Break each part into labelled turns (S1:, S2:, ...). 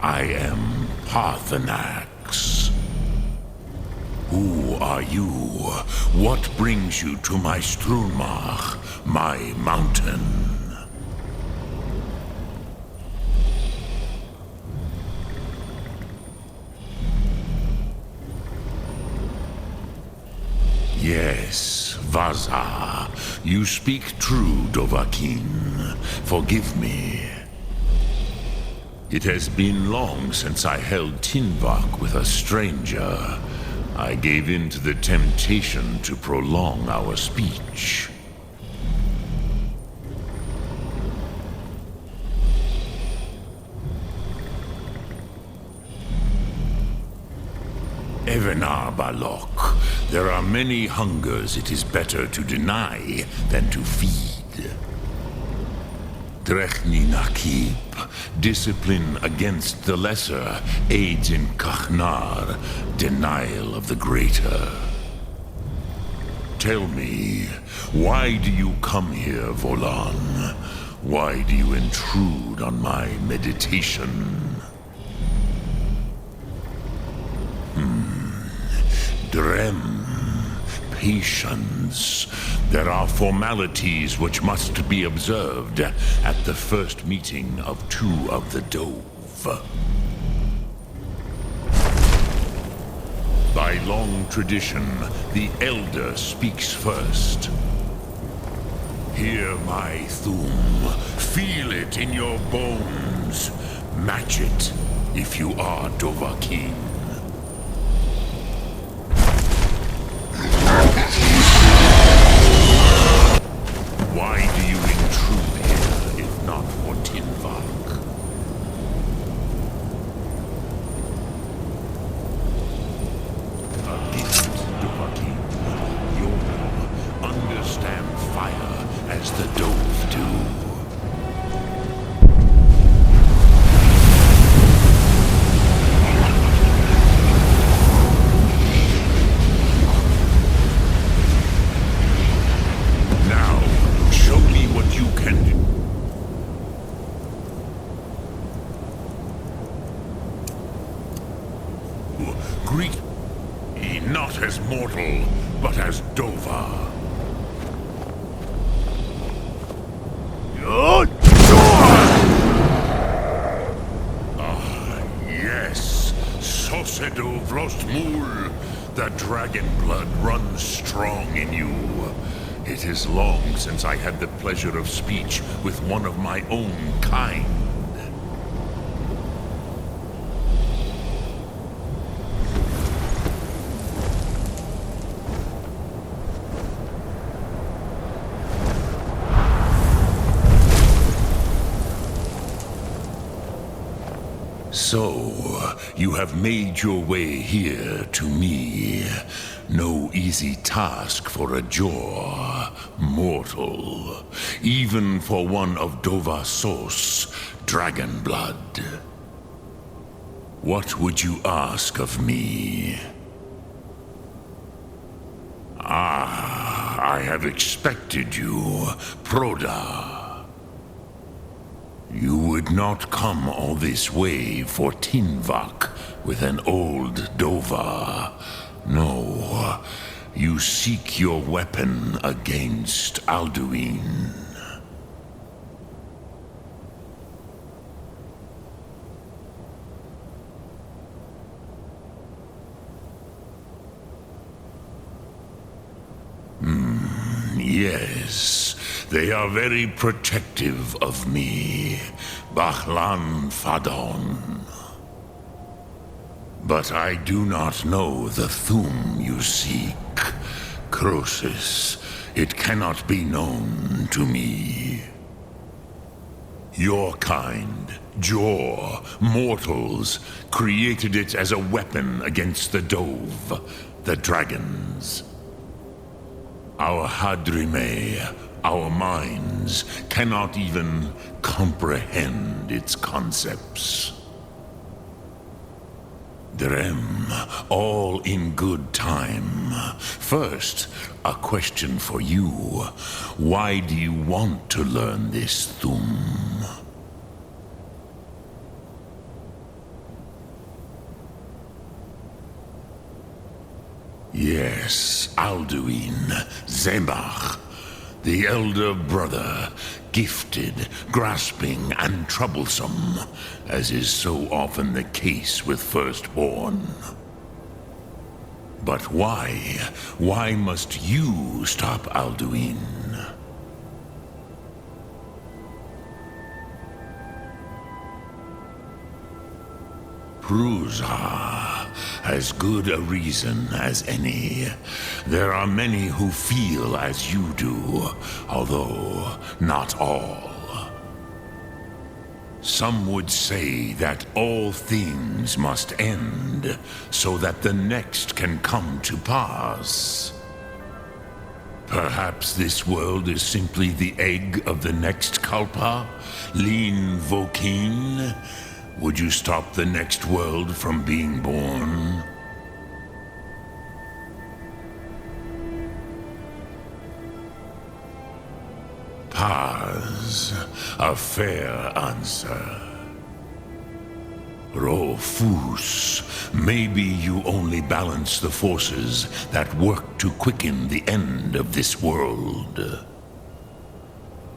S1: I am Paarthurnax. Who are you? What brings you to my Strunmach, my mountain? Yes, Vaza. You speak true, Dovahkiin. Forgive me. It has been long since I held Tinvak with a stranger. I gave in to the temptation to prolong our speech. Evenar Balok, there are many hungers it is better to deny than to feed. Drechni Nakib, discipline against the lesser, aids in Kachnar, denial of the greater. Tell me, why do you come here, Volan? Why do you intrude on my meditation? Drem, patience. There are formalities which must be observed at the first meeting of two of the Dove. By long tradition, the Elder speaks first. Hear my Thu'um. Feel it in your bones. Match it if you are Dovahkiin. Why do you intrude here, if not for Tinvak? A gift, Dovahkiin. You understand fire as the Dove do. Greet me not as mortal, but as Dova. Ah, yes. Sosedo Vrostmul. The dragon blood runs strong in you. It is long since I had the pleasure of speech with one of my own kind. So, you have made your way here to me. No easy task for a Jor, mortal. Even for one of Dova Sos, dragon blood. What would you ask of me? Ah, I have expected you, Proda. You would not come all this way for Tinvak with an old Dova. No, you seek your weapon against Alduin. Yes, they are very protective of me, Bahlan Fadon. But I do not know the Thu'um you seek. Croesus, it cannot be known to me. Your kind, Jor, mortals, created it as a weapon against the Dove, the dragons. Our Hadrime, our minds, cannot even comprehend its concepts. Drem, all in good time. First, a question for you. Why do you want to learn this Thu'um? Yes, Alduin, Zemach, the elder brother, gifted, grasping, and troublesome, as is so often the case with Firstborn. But why? Why must you stop Alduin? Prusa, as good a reason as any. There are many who feel as you do, although not all. Some would say that all things must end, so that the next can come to pass. Perhaps this world is simply the egg of the next Kalpa, Lin Vokin. Would you stop the next world from being born? Paz, a fair answer. Rofus, maybe you only balance the forces that work to quicken the end of this world.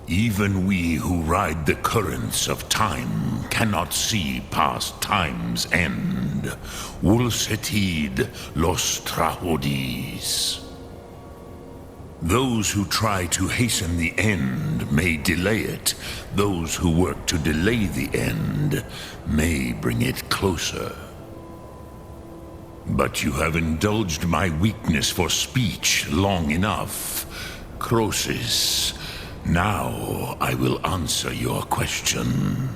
S1: Even we who ride the currents of time cannot see past time's end. Wulsetid los Trahodis. Those who try to hasten the end may delay it. Those who work to delay the end may bring it closer. But you have indulged my weakness for speech long enough. Croesus. Now I will answer your question.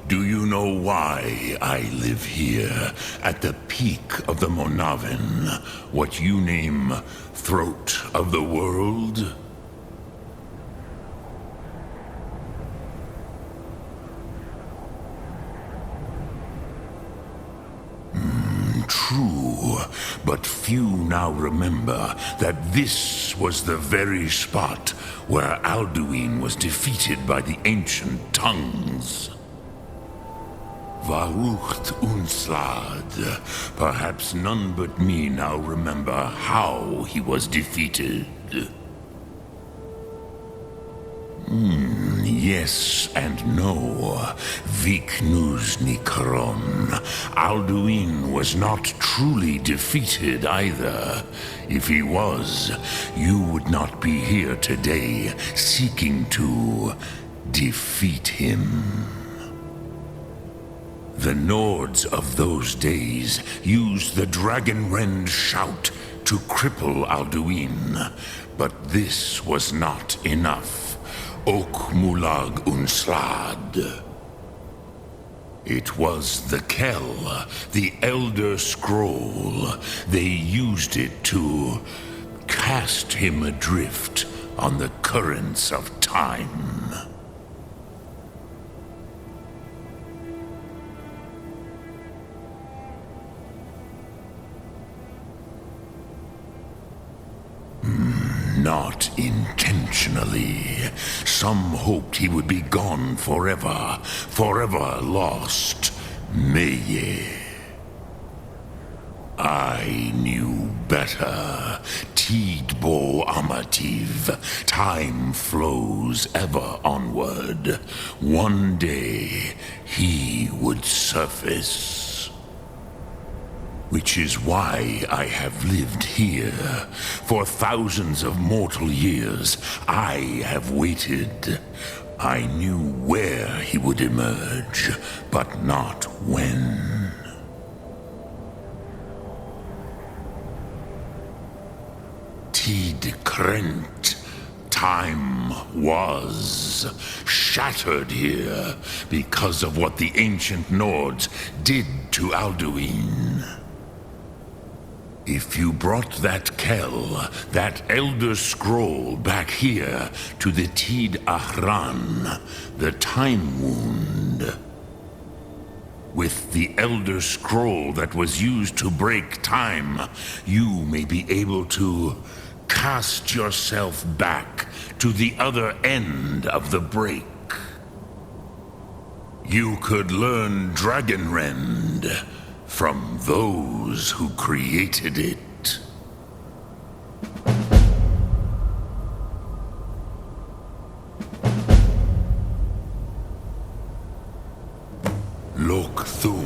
S1: Do you know why I live here, at the peak of the Monavin, what you name Throat of the World? True, but few now remember that this was the very spot where Alduin was defeated by the ancient tongues. Varucht Unslad. Perhaps none but me now remember how he was defeated. Yes and no. Viknus Nikaron. Alduin was not truly defeated either. If he was, you would not be here today seeking to defeat him. The Nords of those days used the Dragonrend shout to cripple Alduin, but this was not enough. Okmulag Unslad. It was the Kell, the Elder Scroll. They used it to cast him adrift on the currents of time. Not intentionally. Some hoped he would be gone forever, forever lost. Meye. I knew better. Tidbo Amativ. Time flows ever onward. One day, he would surface. Which is why I have lived here. For thousands of mortal years, I have waited. I knew where he would emerge, but not when. Tid Krent. Time was shattered here because of what the ancient Nords did to Alduin. If you brought that Kell, that Elder Scroll back here to the Tid Ahran, the Time Wound, with the Elder Scroll that was used to break time, you may be able to cast yourself back to the other end of the break. You could learn Dragonrend, from those who created it. Lok Thum.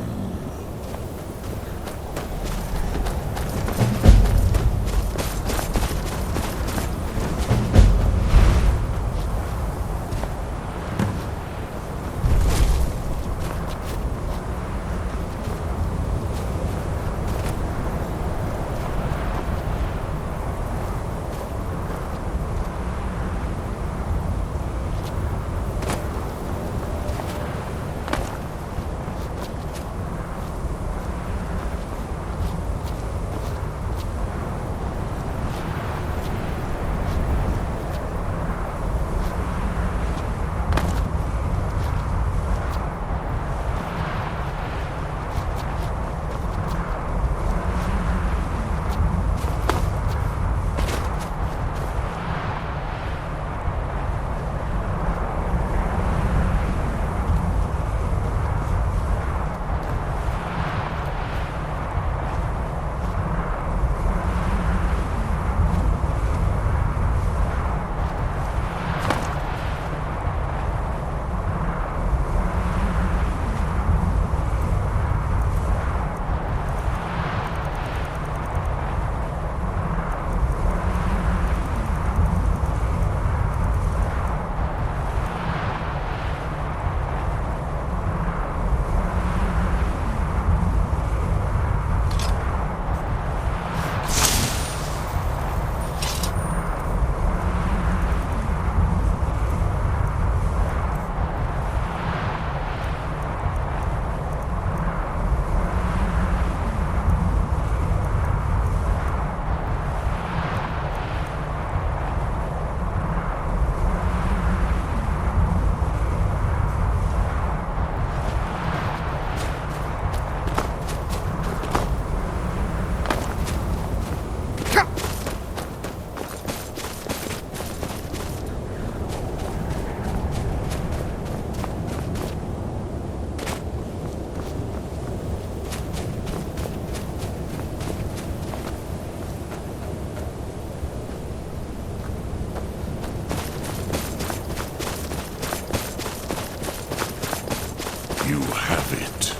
S1: You have it.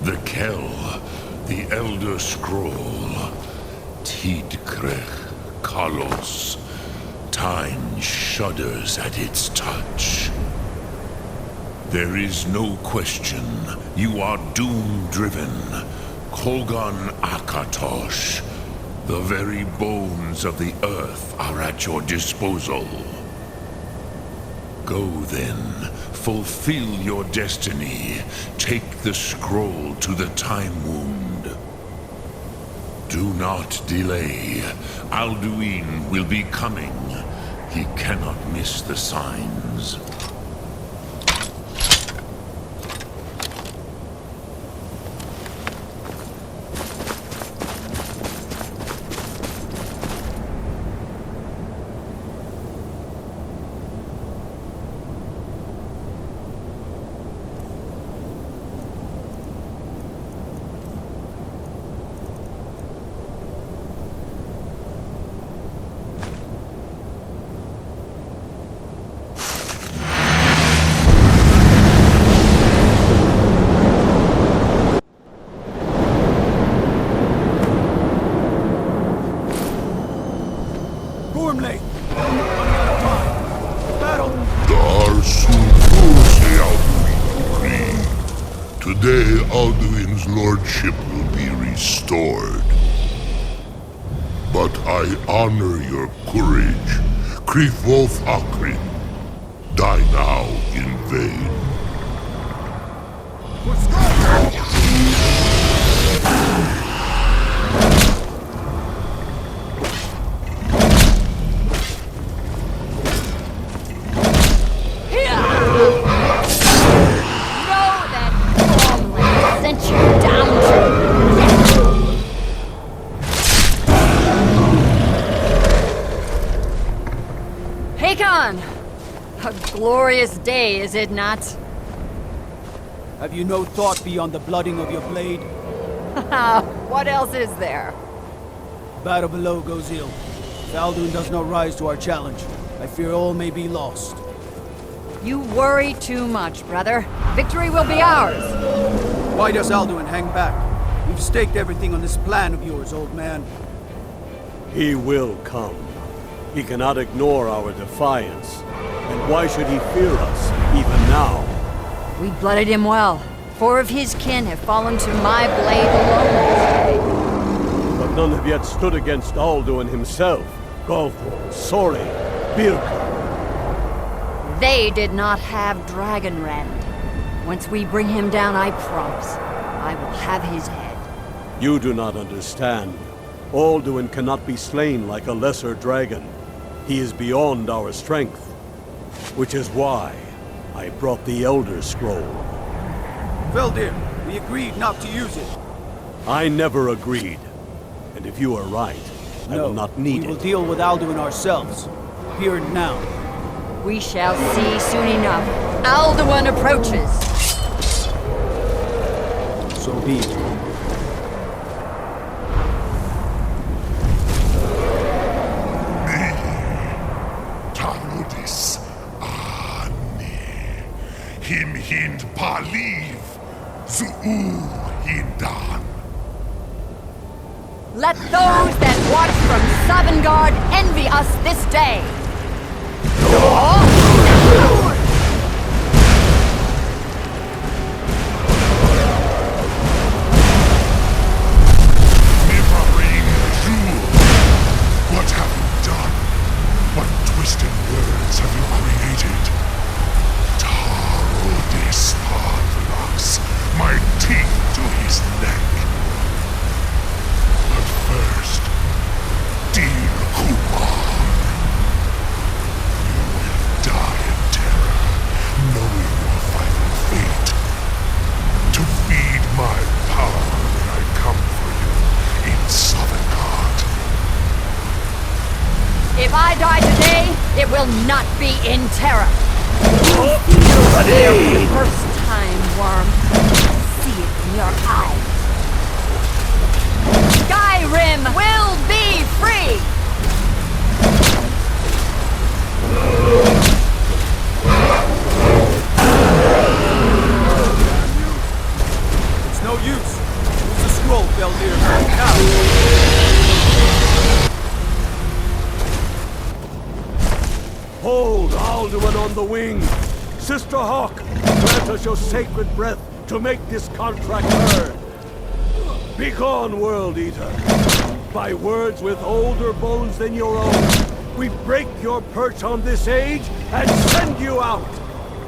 S1: The Kell, the Elder Scroll. Tidkrech Kalos. Time shudders at its touch. There is no question. You are doom-driven. Kolgan Akatosh. The very bones of the earth are at your disposal. Go then. Fulfill your destiny. Take the scroll to the Time Wound. Do not delay. Alduin will be coming. He cannot miss the signs.
S2: Today, Alduin's lordship will be restored. But I honor your courage. Krifwolf Akrin. Die now in vain.
S3: A glorious day, is it not?
S4: Have you no thought beyond the blooding of your blade?
S3: What else is there?
S4: Battle below goes ill. If Alduin does not rise to our challenge, I fear all may be lost.
S3: You worry too much, brother. Victory will be ours.
S4: Why does Alduin hang back? We've staked everything on this plan of yours, old man.
S5: He will come. He cannot ignore our defiance. And why should he fear us, even now?
S3: We blooded him well. 4 of his kin have fallen to my blade alone this day.
S5: But none have yet stood against Alduin himself. Galthor, Sori, Birka.
S3: They did not have Dragonrend. Once we bring him down, I promise, I will have his head.
S5: You do not understand. Alduin cannot be slain like a lesser dragon. He is beyond our strength. Which is why I brought the Elder Scroll.
S4: Veldir, we agreed not to use it.
S5: I never agreed. And if you are right, I will not need
S4: we will
S5: it.
S4: deal with Alduin ourselves. Here and now.
S3: We shall see soon enough. Alduin approaches.
S4: So be it.
S2: Tarudis Ani Him Hind Paliv Zuu Hindan.
S3: Let those that watch from Sovngarde envy us this day.
S2: Nivarim Jewel, what have you done? What twisted words have you created? Tarudis Padlax, my teeth to his neck. But first, dear Kumar, you will die in terror, knowing your final fate. To feed my power when I come for you in Sovngarde.
S3: If I die today, it will not be in terror. For the first time, Worm. See it in your eyes. Skyrim will be free!
S4: It's no use. Use the scroll, Veldir. Now!
S5: Hold Alduin on the wing! Sister Hawk, grant us your sacred breath to make this contract heard! Begone, World Eater! By words with older bones than your own, we break your perch on this age and send you out!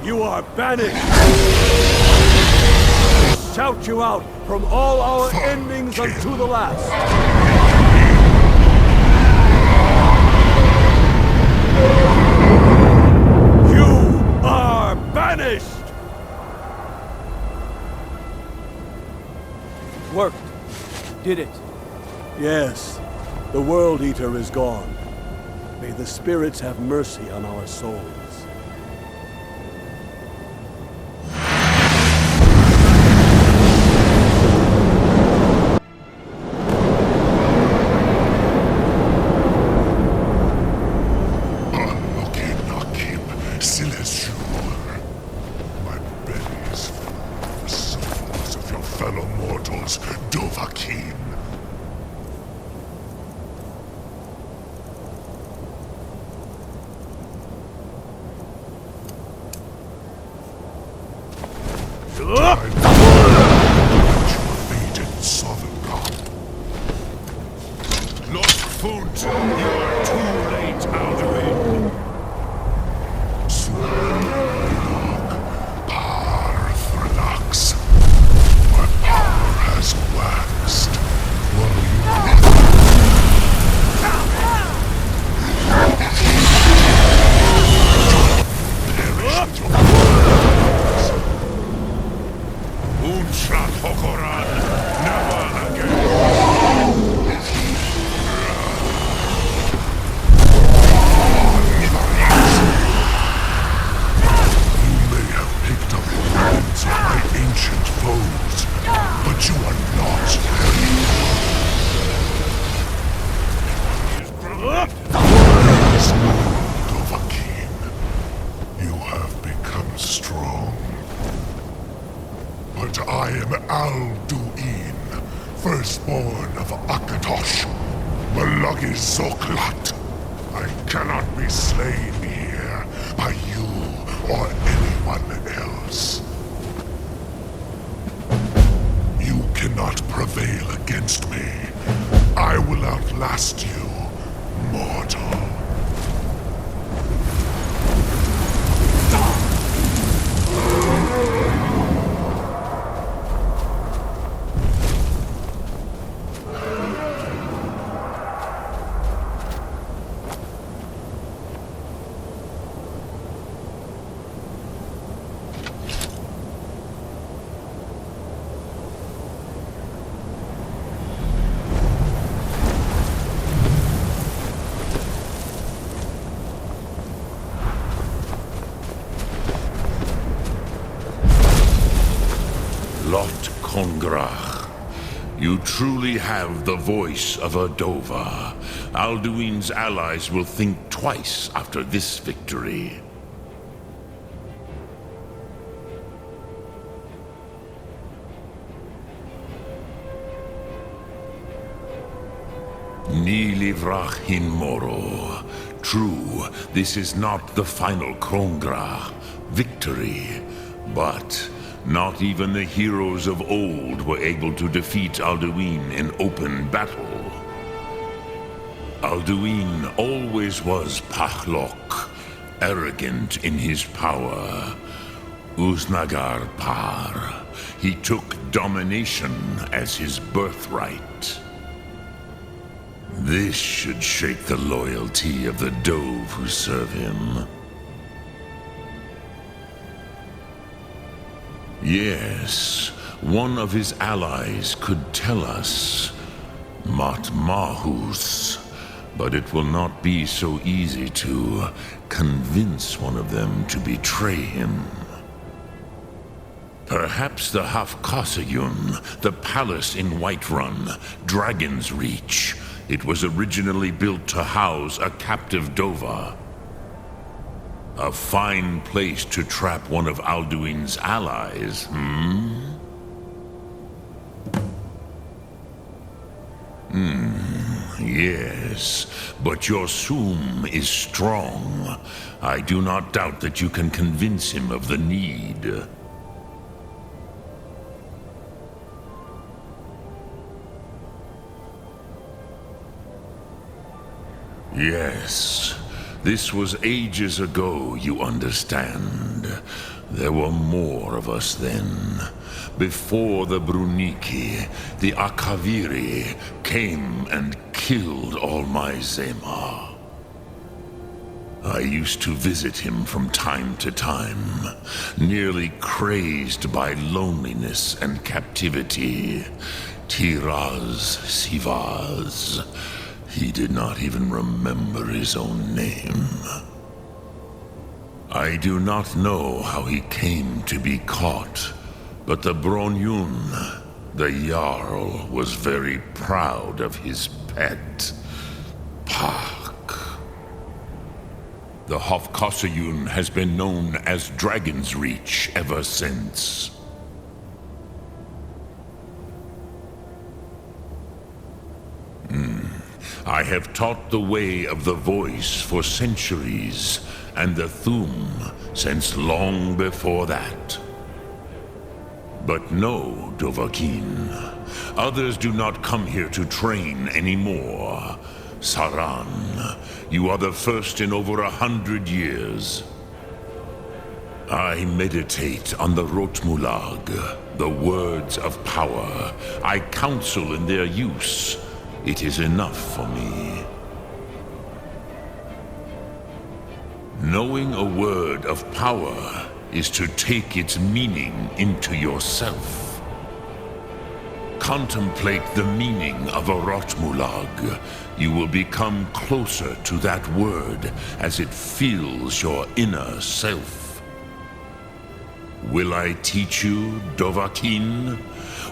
S5: You are banished! Shout you out from all our endings unto the last! You are banished!
S4: Worked. Did it.
S5: Yes, the World Eater is gone. May the spirits have mercy on our souls.
S2: Unlucky Nakim Silesur. My belly is full of the sufferings of your fellow mortals, Dovahkiin. Fate in Sovngarde. Lost foot, you are too late, Alduin. Parthrlax. My power has waxed. While you perish with your words. But I am Alduin, firstborn of Akatosh, Malagi Zoklat. I cannot be slain here by you or anyone else. You cannot prevail against me. I will outlast you, mortal.
S1: Lot Kongrach, you truly have the voice of a Dova. Alduin's allies will think twice after this victory. Ni livrach hin moro. True, this is not the final Kongrach victory, but not even the heroes of old were able to defeat Alduin in open battle. Alduin always was Pahlok, arrogant in his power. Uznagar Par. He took domination as his birthright. This should shake the loyalty of the Dove who serve him. Yes, one of his allies could tell us. Matmahus. But it will not be so easy to convince one of them to betray him. Perhaps the Hafkasayun, the palace in Whiterun, Dragon's Reach. It was originally built to house a captive Dova. A fine place to trap one of Alduin's allies, Yes, but your Sum is strong. I do not doubt that you can convince him of the need. Yes. This was ages ago, you understand. There were more of us then. Before the Bruniki, the Akaviri came and killed all my Zema. I used to visit him from time to time, nearly crazed by loneliness and captivity. Tiraz Sivaz. He did not even remember his own name. I do not know how he came to be caught, but the Bronyun, the Jarl, was very proud of his pet, Pak. The Hofkasayun has been known as Dragon's Reach ever since. I have taught the way of the voice for centuries, and the Thum since long before that. But no, Dovahkiin. Others do not come here to train anymore. Saran, you are the first in over 100 years. I meditate on the Rotmulag, the words of power. I counsel in their use. It is enough for me. Knowing a word of power is to take its meaning into yourself. Contemplate the meaning of a Rotmulag. You will become closer to that word as it fills your inner self. Will I teach you, Dovahkiin?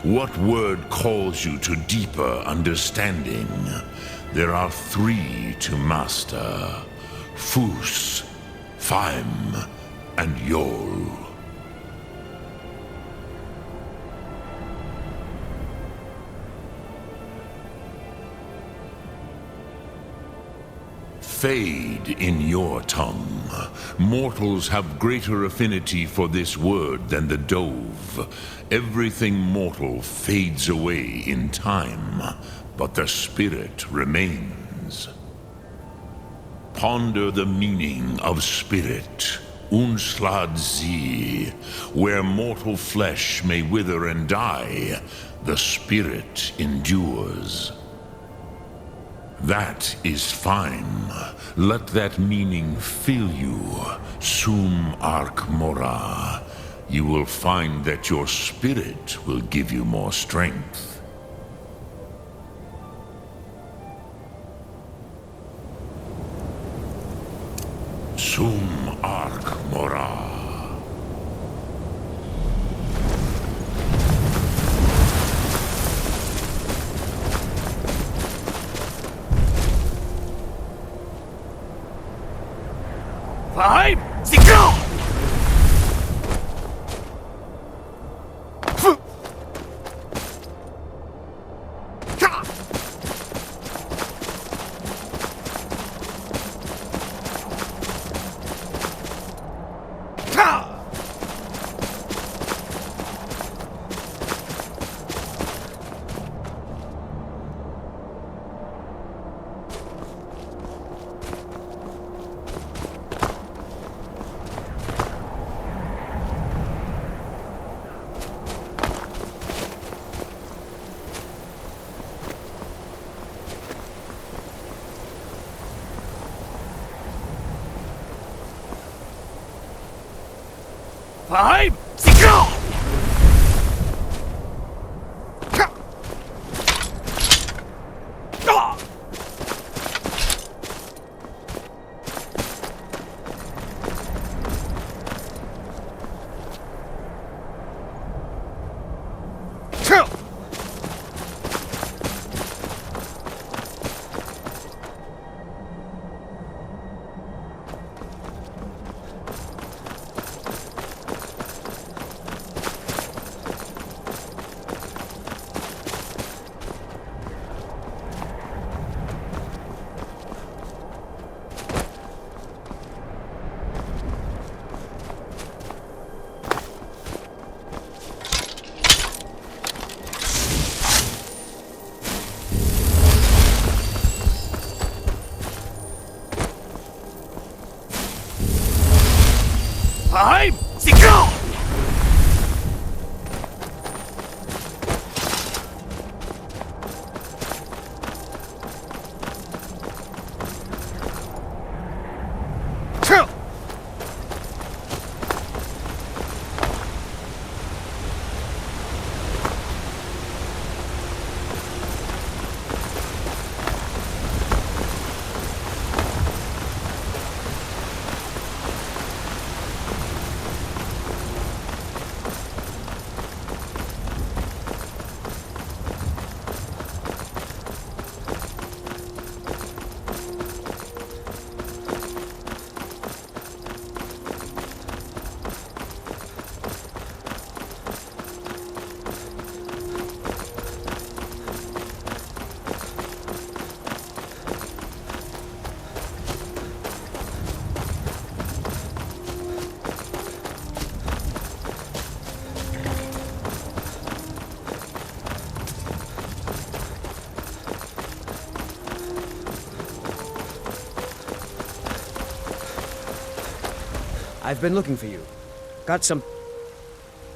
S1: What word calls you to deeper understanding? There are 3 to master: Fus, Faim, and Yol. Fade in your tongue. Mortals have greater affinity for this word than the dove. Everything mortal fades away in time, but the spirit remains. Ponder the meaning of spirit. Unslad Zi. Where mortal flesh may wither and die, the spirit endures. That is fine. Let that meaning fill you. Sum Ark Mora. You will find that your spirit will give you more strength. Sum Ark Mora.
S5: Five, six, go! Five, six, go! Five, six, go!
S6: I've been looking for you. Got some...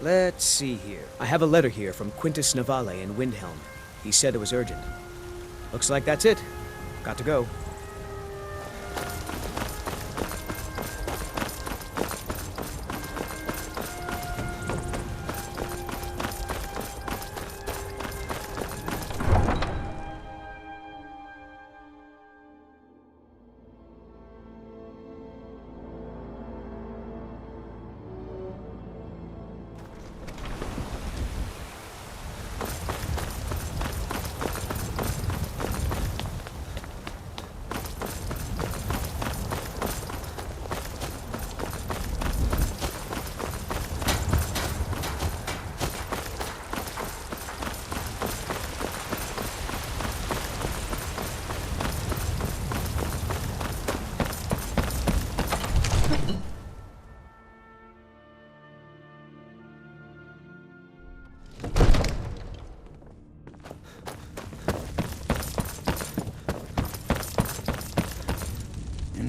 S6: Let's see here. I have a letter here from Quintus Navale in Windhelm. He said it was urgent. Looks like that's it. Got to go.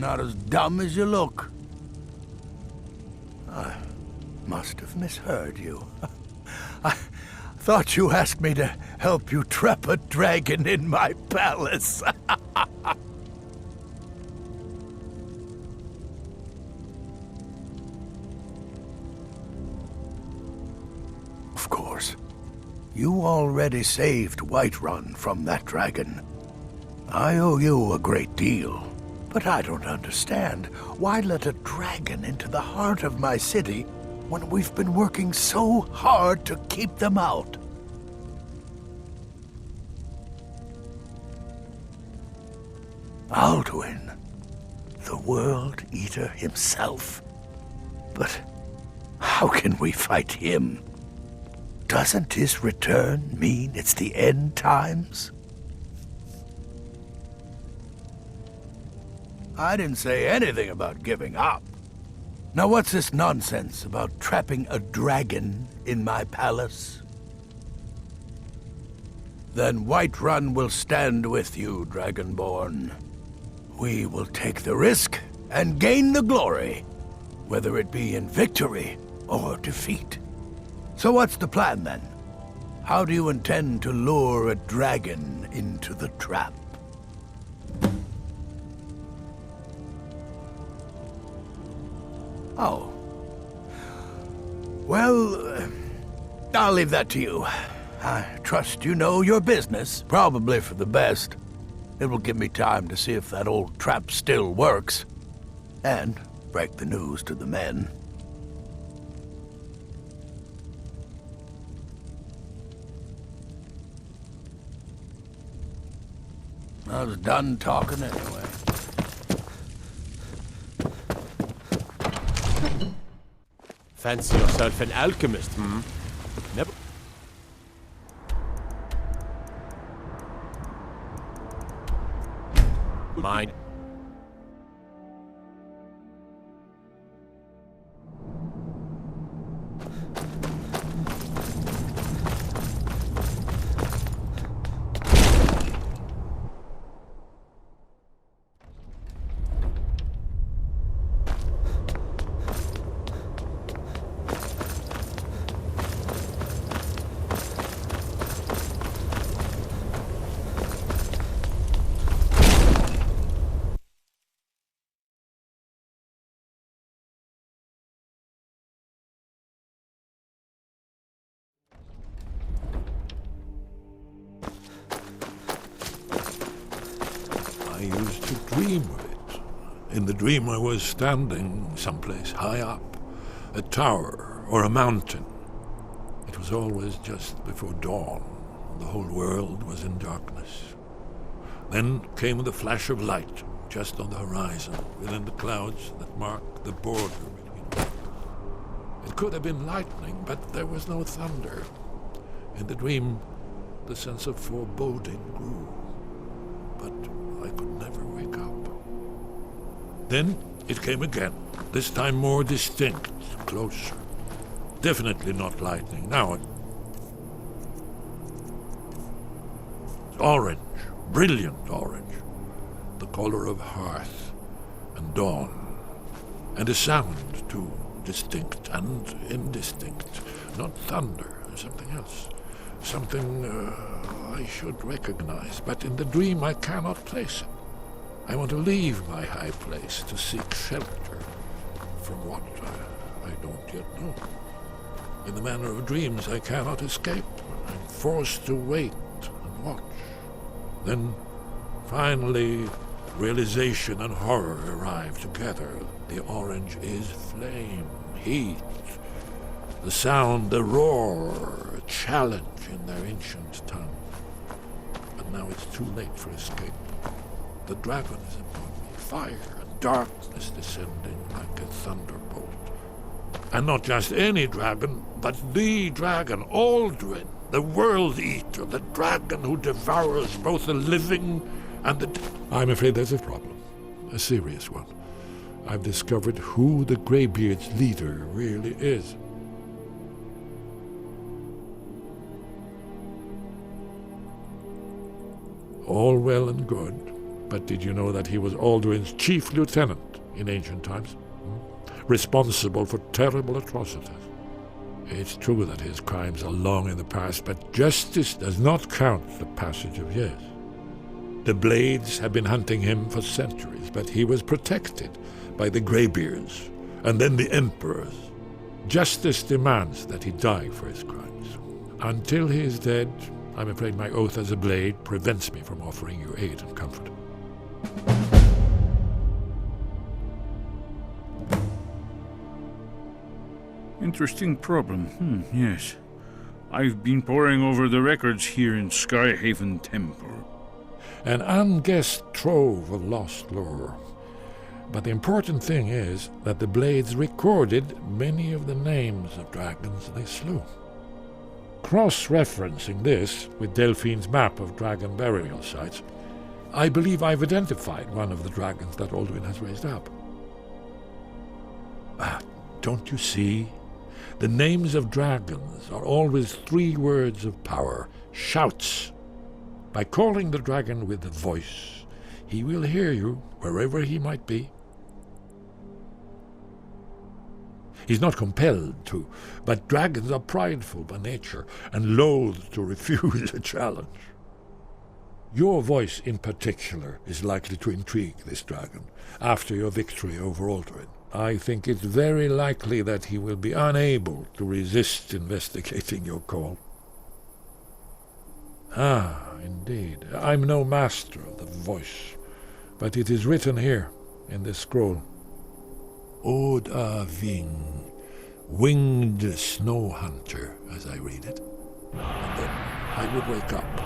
S7: not as dumb as you look. I must have misheard you. I thought you asked me to help you trap a dragon in my palace. Of course. You already saved Whiterun from that dragon. I owe you a great deal, but I don't understand. Why let a dragon into the heart of my city when we've been working so hard to keep them out? Alduin, the World Eater himself. But how can we fight him? Doesn't his return mean it's the end times? I didn't say anything about giving up. Now what's this nonsense about trapping a dragon in my palace? Then Whiterun will stand with you, Dragonborn. We will take the risk and gain the glory, whether it be in victory or defeat. So what's the plan, then? How do you intend to lure a dragon into the trap? Oh. Well, I'll leave that to you. I trust you know your business, probably for the best. It will give me time to see if that old trap still works, and break the news to the men. I was done talking anyway.
S8: Fancy yourself an alchemist, hmm? Never. Mine.
S2: I used to dream of it. In the dream I was standing someplace high up, a tower or a mountain. It was always just before dawn. The whole world was in darkness. Then came the flash of light, just on the horizon, within the clouds that mark the border between them. It could have been lightning, but there was no thunder. In the dream, the sense of foreboding grew, but I could never wake up. Then it came again, this time more distinct, closer. Definitely not lightning. Now it's orange, brilliant orange, the color of hearth and dawn, and a sound too, distinct and indistinct, not thunder, something else, something I should recognize, but in the dream I cannot place it. I want to leave my high place to seek shelter from what I don't yet know. In the manner of dreams, I cannot escape. I'm forced to wait and watch. Then, finally, realization and horror arrive together. The orange is flame, heat, the sound, the roar, a challenge in their ancient tongue. But now it's too late for escape. The dragon is upon me, fire and darkness descending like a thunderbolt. And not just any dragon, but the dragon, Alduin, the World Eater, the dragon who devours both the living and the dead. I'm afraid there's a problem, a serious one. I've discovered who the Greybeard's leader really is. All well and good, But did you know that he was Alduin's chief lieutenant in ancient times? Responsible for terrible atrocities. It's true that his crimes are long in the past, but justice does not count the passage of years. The Blades have been hunting him for centuries, but he was protected by the Greybeards, and then the Emperors. Justice demands that he die for his crimes. Until he is dead, I'm afraid my oath as a Blade prevents me from offering you aid and comfort.
S9: Interesting problem. Yes. I've been poring over the records here in Skyhaven Temple.
S2: An unguessed trove of lost lore. But the important thing is that the Blades recorded many of the names of dragons they slew. Cross-referencing this with Delphine's map of dragon burial sites, I believe I've identified one of the dragons that Alduin has raised up. Don't you see? The names of dragons are always 3 words of power, shouts. By calling the dragon with a voice, he will hear you wherever he might be. He's not compelled to, but dragons are prideful by nature and loath to refuse a challenge. Your voice in particular is likely to intrigue this dragon after your victory over Alduin. I think it's very likely that he will be unable to resist investigating your call. Indeed. I'm no master of the voice, but it is written here in this scroll. Oda Ving, winged snow hunter, as I read it. And then I would wake up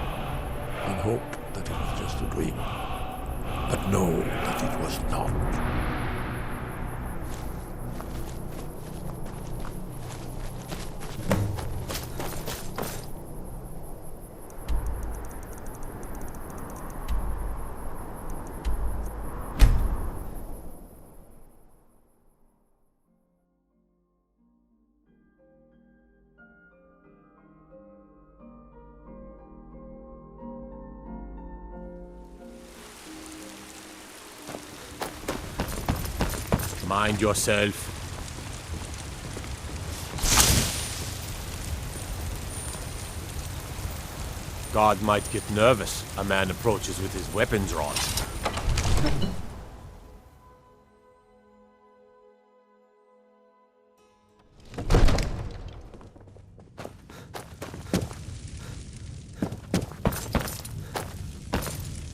S2: and hope that it was just a dream, but know that it was not.
S8: Mind yourself. God might get nervous. A man approaches with his weapons drawn.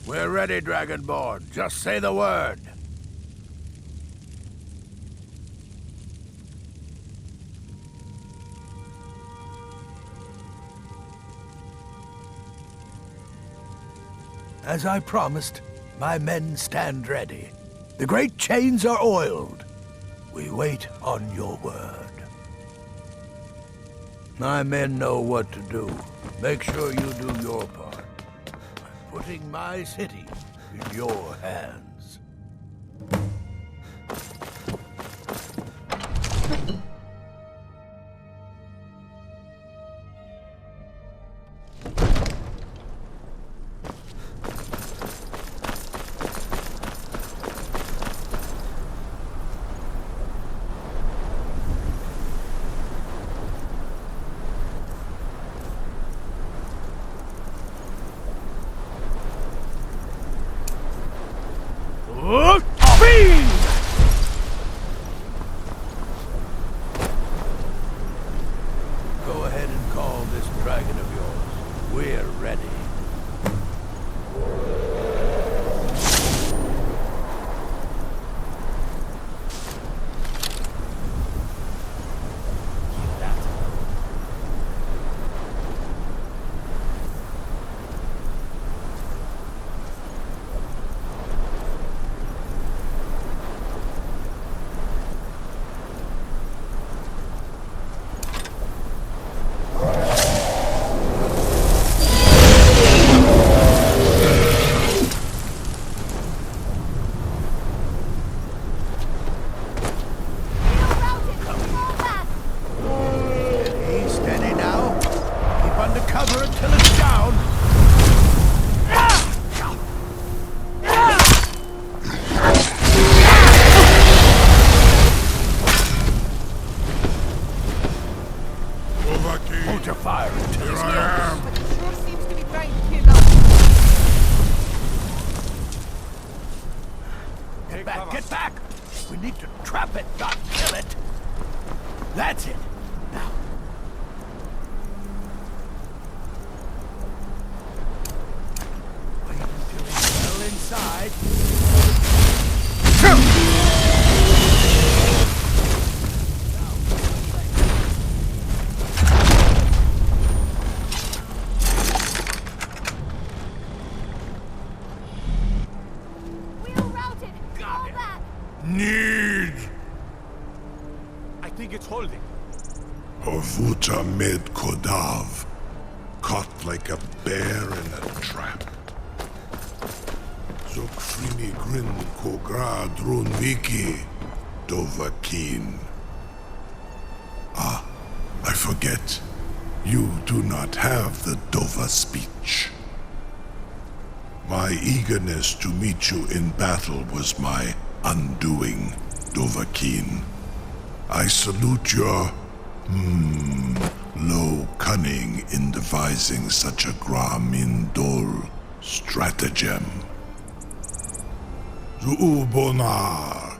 S7: We're ready, Dragonborn. Just say the word. As I promised, my men stand ready. The great chains are oiled. We wait on your word. My men know what to do. Make sure you do your part. I'm putting my city in your hands. Go ahead and call this dragon of yours. We're ready. Cover until it's down. Hold your fire until it's done.
S3: But he sure seems to be trying to kill us.
S7: Get back, get back! We need to trap it, not kill it. That's it. Now. Wait until it's well inside.
S3: Wheel routed. All that.
S2: Need
S8: I think it's holding.
S2: Horvuta med Kodav, caught like a bear in a trap. Zokfrini grin kogra drunviki Dovahkiin. Ah, I forget. You do not have the Dova speech. My eagerness to meet you in battle was my undoing, Dovahkiin. I salute your, low cunning in devising such a Gramindol stratagem. Zuubonar,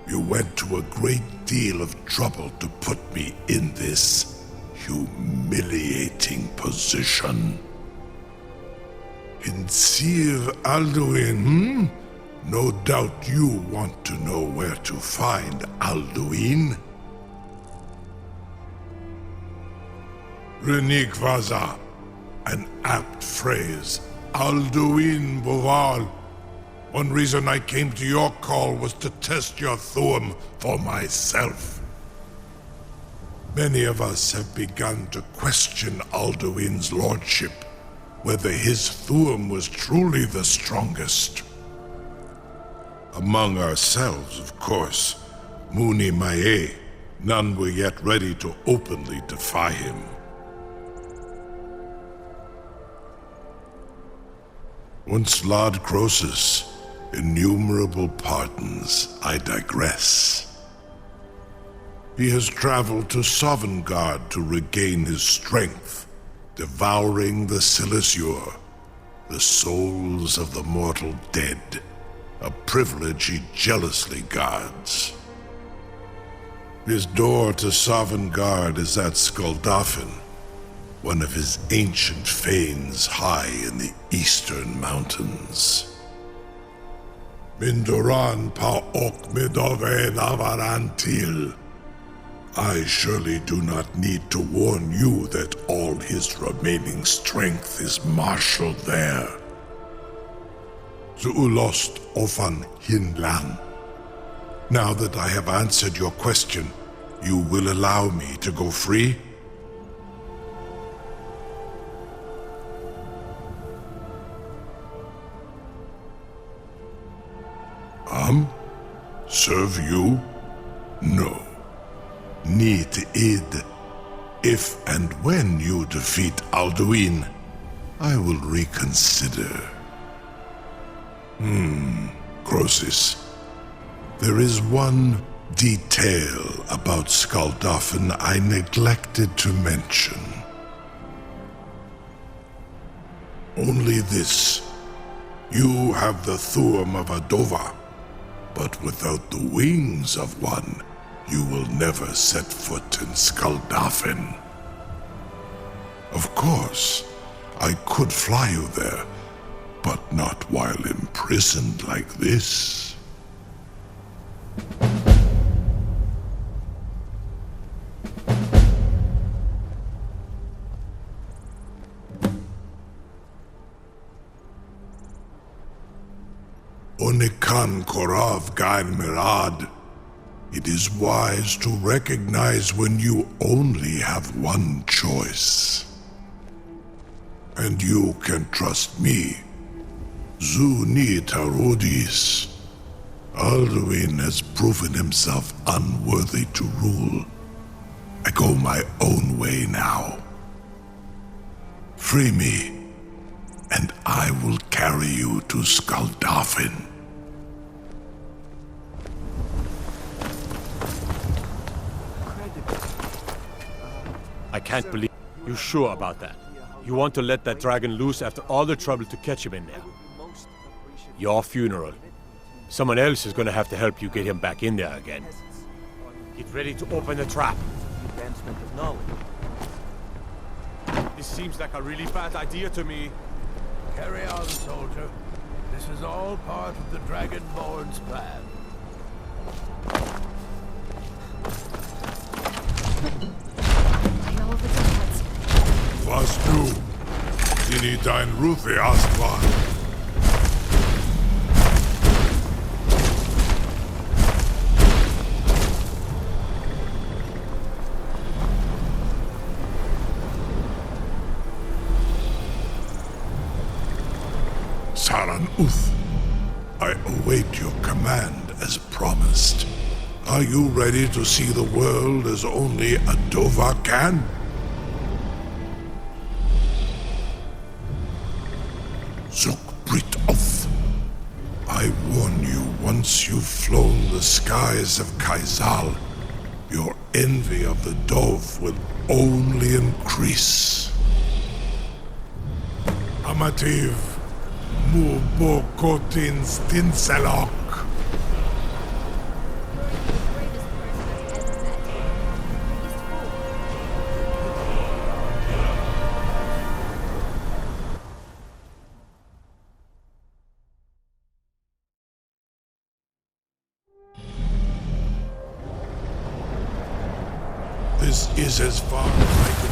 S2: you went to a great deal of trouble to put me in this humiliating position. In Sir Alduin, No doubt you want to know where to find Alduin. Renik Vaza, an apt phrase. Alduin Boval. One reason I came to your call was to test your Thuum for myself. Many of us have begun to question Alduin's lordship, whether his Thuum was truly the strongest. Among ourselves, of course, Muni Mae, none were yet ready to openly defy him. Once Lord Croesus, innumerable pardons, I digress. He has traveled to Sovngarde to regain his strength, devouring the Silesur, the souls of the mortal dead, a privilege he jealously guards. His door to Sovngarde is at Skuldafn, one of his ancient fanes high in the eastern mountains. Mindoran pa ok midove navarantil. I surely do not need to warn you that all his remaining strength is marshaled there. Zuulost ofan hinlan. Now that I have answered your question, you will allow me to go free? Serve you? No. Need id. If and when you defeat Alduin, I will reconsider. Croesus. There is one detail about Skuldafn I neglected to mention. Only this. You have the Thuum of a Dova, but without the wings of one, you will never set foot in Skuldafn. Of course, I could fly you there, but not while imprisoned like this. Onikan Korav Gain Mirad. It is wise to recognize when you only have one choice. And you can trust me. Zuni Tarudis. Alduin has proven himself unworthy to rule. I go my own way now. Free me, and I will carry you to Skuldafn.
S8: I can't believe... You sure about that? You want to let that dragon loose after all the trouble to catch him in there? Your funeral. Someone else is gonna have to help you get him back in there again. Get ready to open the trap.
S5: Advancement of knowledge.
S8: This seems like a really bad idea to me.
S7: Carry on, soldier. This is all part of the Dragonborn's plan.
S2: Was du? Dini dein Ruthi Astval. Saran Uth, I await your command as promised. Are you ready to see the world as only a Dova can? Zukbrit Oth, I warn you, once you've flown the skies of Kaizal, your envy of the Dove will only increase. Amativ, Mubokotin Stinselok. This is as far as I can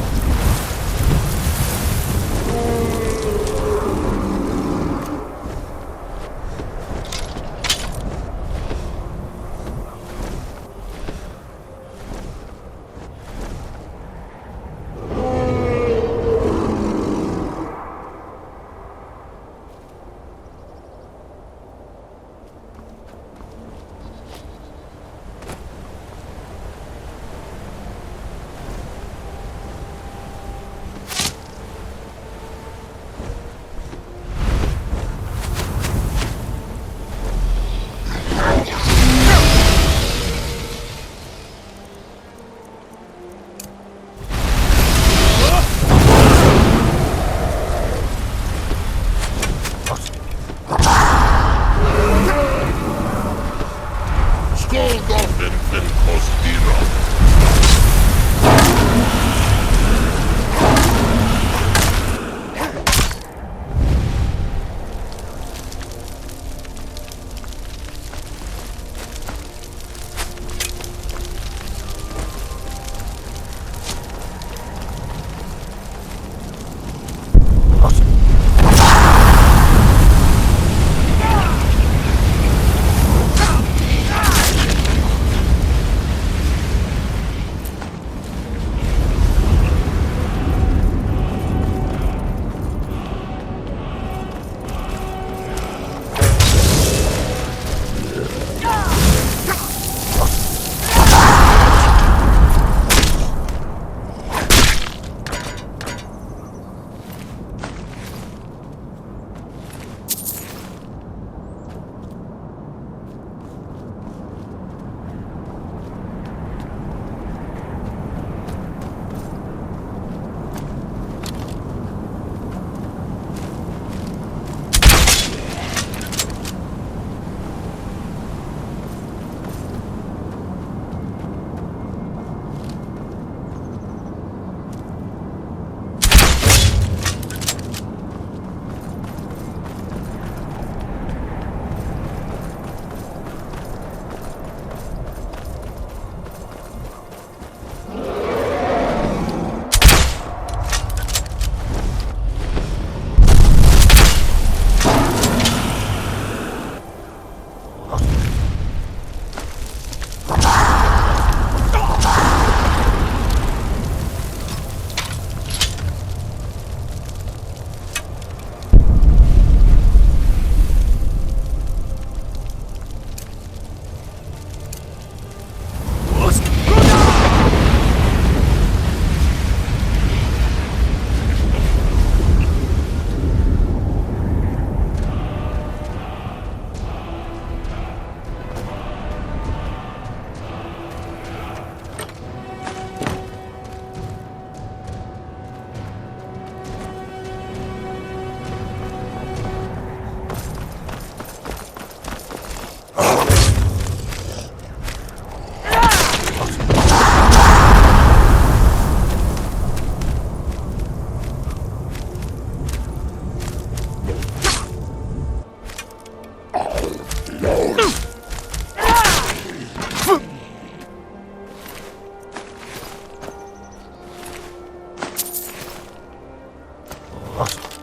S7: What?